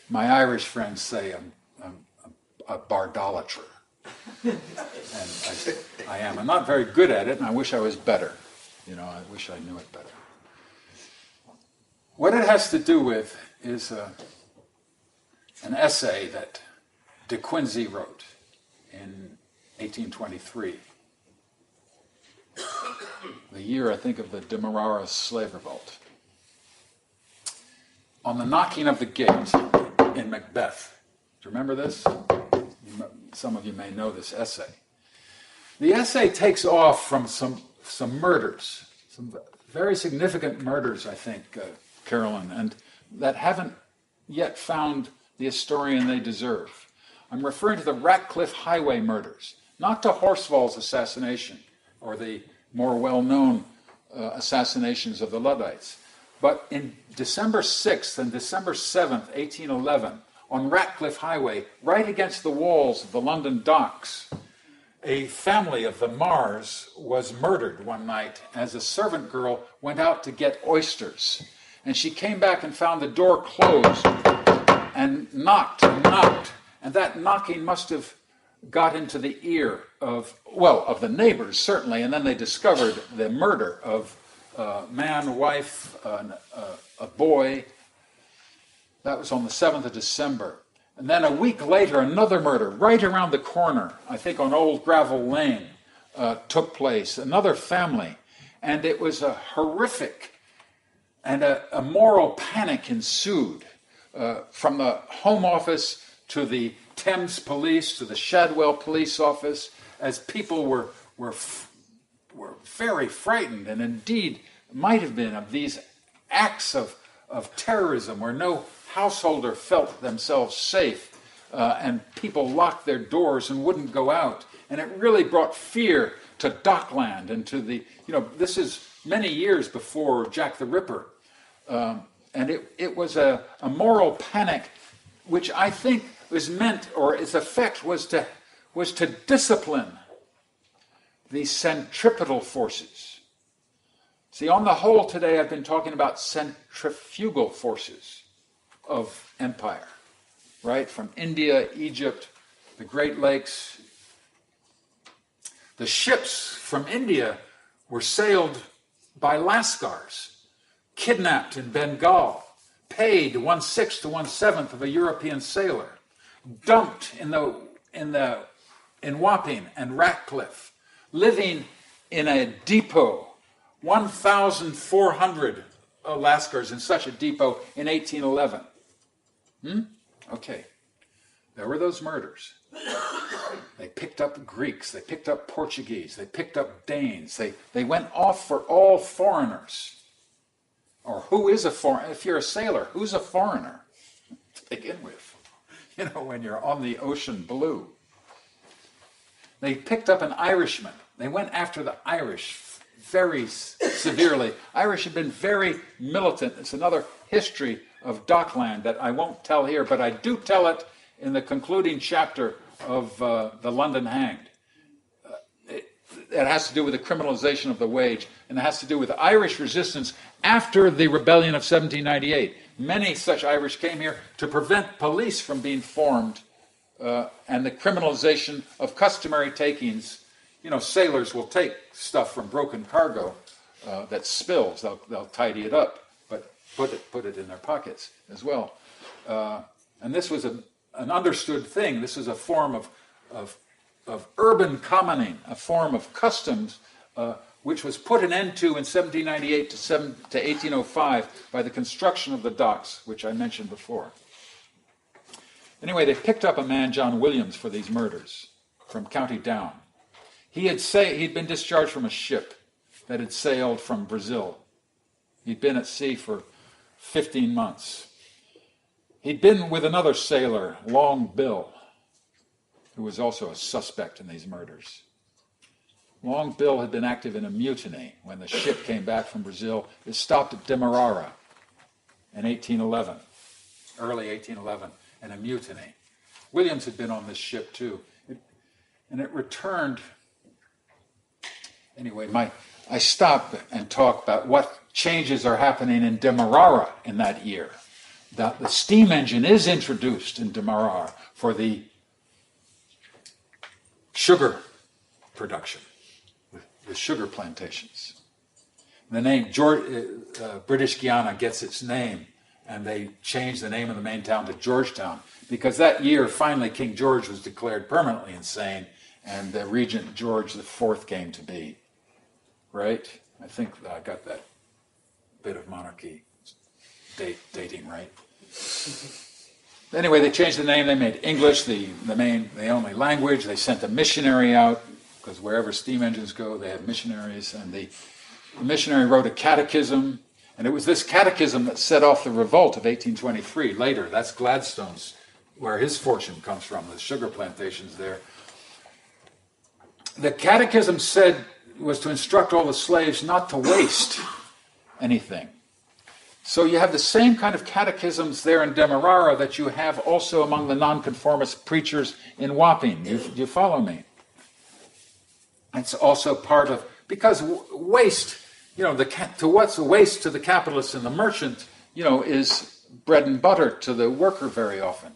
My Irish friends say I'm a bardolater. And I am. I'm not very good at it, and I wish I was better. I wish I knew it better. What it has to do with is an essay that De Quincey wrote in 1823, the year, I think, of the Demerara slave revolt, on the knocking of the gate in Macbeth. Do you remember this? Some of you may know this essay. The essay takes off from some murders, some very significant murders, I think, Carolyn, and that haven't yet found the historian they deserve. I'm referring to the Ratcliffe Highway murders, not to Horsfall's assassination or the more well-known assassinations of the Luddites, but in December 6th and December 7th, 1811, on Ratcliffe Highway, right against the walls of the London docks, a family of the Marrs was murdered one night as a servant girl went out to get oysters. And she came back and found the door closed and knocked and knocked. And that knocking must have got into the ear of the neighbors, certainly. And then they discovered the murder of man, wife, a boy. That was on the 7th of December. And then a week later, another murder right around the corner, I think on Old Gravel Lane, took place. Another family. And it was a horrific and a moral panic ensued from the Home Office to the Thames Police to the Shadwell Police Office, as people were very frightened, and indeed might have been, of these acts of terrorism where no householder felt themselves safe, and people locked their doors and wouldn't go out. And it really brought fear to Dockland and to the, this is many years before Jack the Ripper. And it was a moral panic, which I think was meant, or its effect was to discipline the centripetal forces. See, on the whole today I've been talking about centrifugal forces of empire, right? From India, Egypt, the Great Lakes. The ships from India were sailed by Lascars, kidnapped in Bengal, paid 1/6 to 1/7 of a European sailor, dumped in Wapping and Ratcliffe, living in a depot, 1,400 Lascars in such a depot in 1811. Okay. There were those murders. They picked up Greeks, they picked up Portuguese, they picked up Danes. They went off for all foreigners. Or who is a foreigner? If you're a sailor, who's a foreigner to begin with? When you're on the ocean blue. They picked up an Irishman. They went after the Irish very severely. Irish have been very militant. It's another history of Dockland that I won't tell here, but I do tell it in the concluding chapter of The London Hanged. It has to do with the criminalization of the wage, and it has to do with Irish resistance after the rebellion of 1798. many such Irish came here to prevent police from being formed and the criminalization of customary takings. You know, sailors will take stuff from broken cargo that spills. They'll tidy it up, but put it in their pockets as well. And this was an understood thing. This was a form of urban commoning, a form of customs which was put an end to in 1798 to 1805 by the construction of the docks, which I mentioned before. Anyway, they picked up a man, John Williams, for these murders from County Down. He'd been discharged from a ship that had sailed from Brazil. He'd been at sea for 15 months. He'd been with another sailor, Long Bill, who was also a suspect in these murders. Long Bill had been active in a mutiny when the ship came back from Brazil. It stopped at Demerara in 1811, early 1811, in a mutiny. Williams had been on this ship too. And it returned. Anyway, I stop and talk about what changes are happening in Demerara in that year. The steam engine is introduced in Demerara for the sugar production, the sugar plantations. The name British Guiana gets its name, and they changed the name of the main town to Georgetown, because that year, finally, King George was declared permanently insane, and the regent George IV came to be. Right? I think I got that bit of monarchy dating right. Anyway, they changed the name. They made English the only language. They sent a missionary out, because wherever steam engines go, they have missionaries. And the missionary wrote a catechism, and it was this catechism that set off the revolt of 1823. Later, that's Gladstone's, where his fortune comes from, the sugar plantations there. The catechism was to instruct all the slaves not to waste anything. So you have the same kind of catechisms there in Demerara that you have also among the nonconformist preachers in Wapping. You follow me? It's also part of, because waste, what's a waste to the capitalist and the merchant, is bread and butter to the worker very often.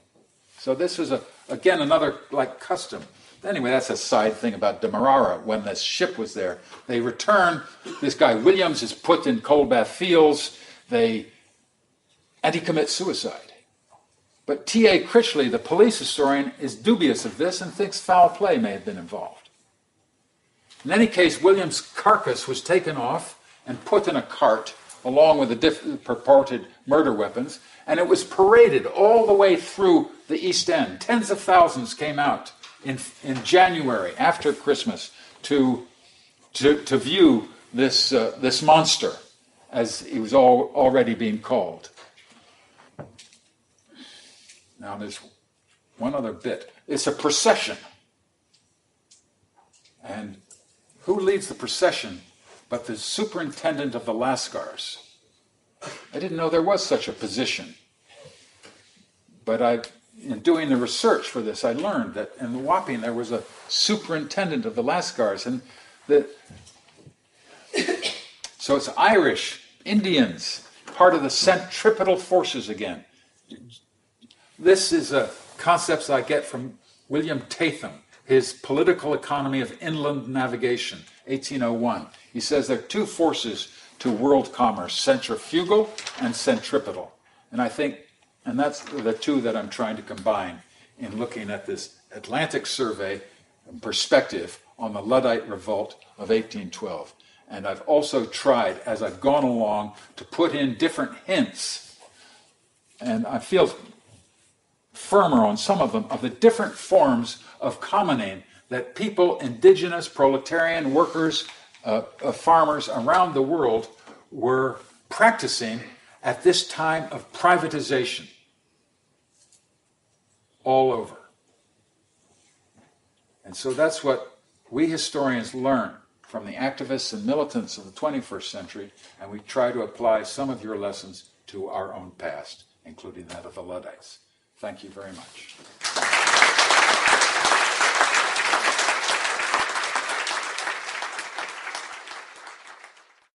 So this was, again, another custom. Anyway, that's a side thing about Demerara. When this ship was there, they return. This guy Williams is put in Coldbath Fields. And he commits suicide. But T.A. Critchley, the police historian, is dubious of this and thinks foul play may have been involved. In any case, Williams' carcass was taken off and put in a cart along with the purported murder weapons, and it was paraded all the way through the East End. Tens of thousands came out in January, after Christmas, to view this monster, as he was already being called. Now there's one other bit. It's a procession. And who leads the procession but the superintendent of the Lascars? I didn't know there was such a position. But in doing the research for this, I learned that in Wapping there was a superintendent of the Lascars. And so it's Irish, Indians, part of the centripetal forces again. This is concepts I get from William Tatham, his Political Economy of Inland Navigation, 1801. He says there are two forces to world commerce, centrifugal and centripetal. And I think, and that's the two that I'm trying to combine in looking at this Atlantic survey and perspective on the Luddite revolt of 1812. And I've also tried, as I've gone along, to put in different hints, and I feel firmer on some of them, of the different forms of commoning that people, indigenous, proletarian, workers, farmers around the world were practicing at this time of privatization all over. And so that's what we historians learn from the activists and militants of the 21st century, and we try to apply some of your lessons to our own past, including that of the Luddites. Thank you very much.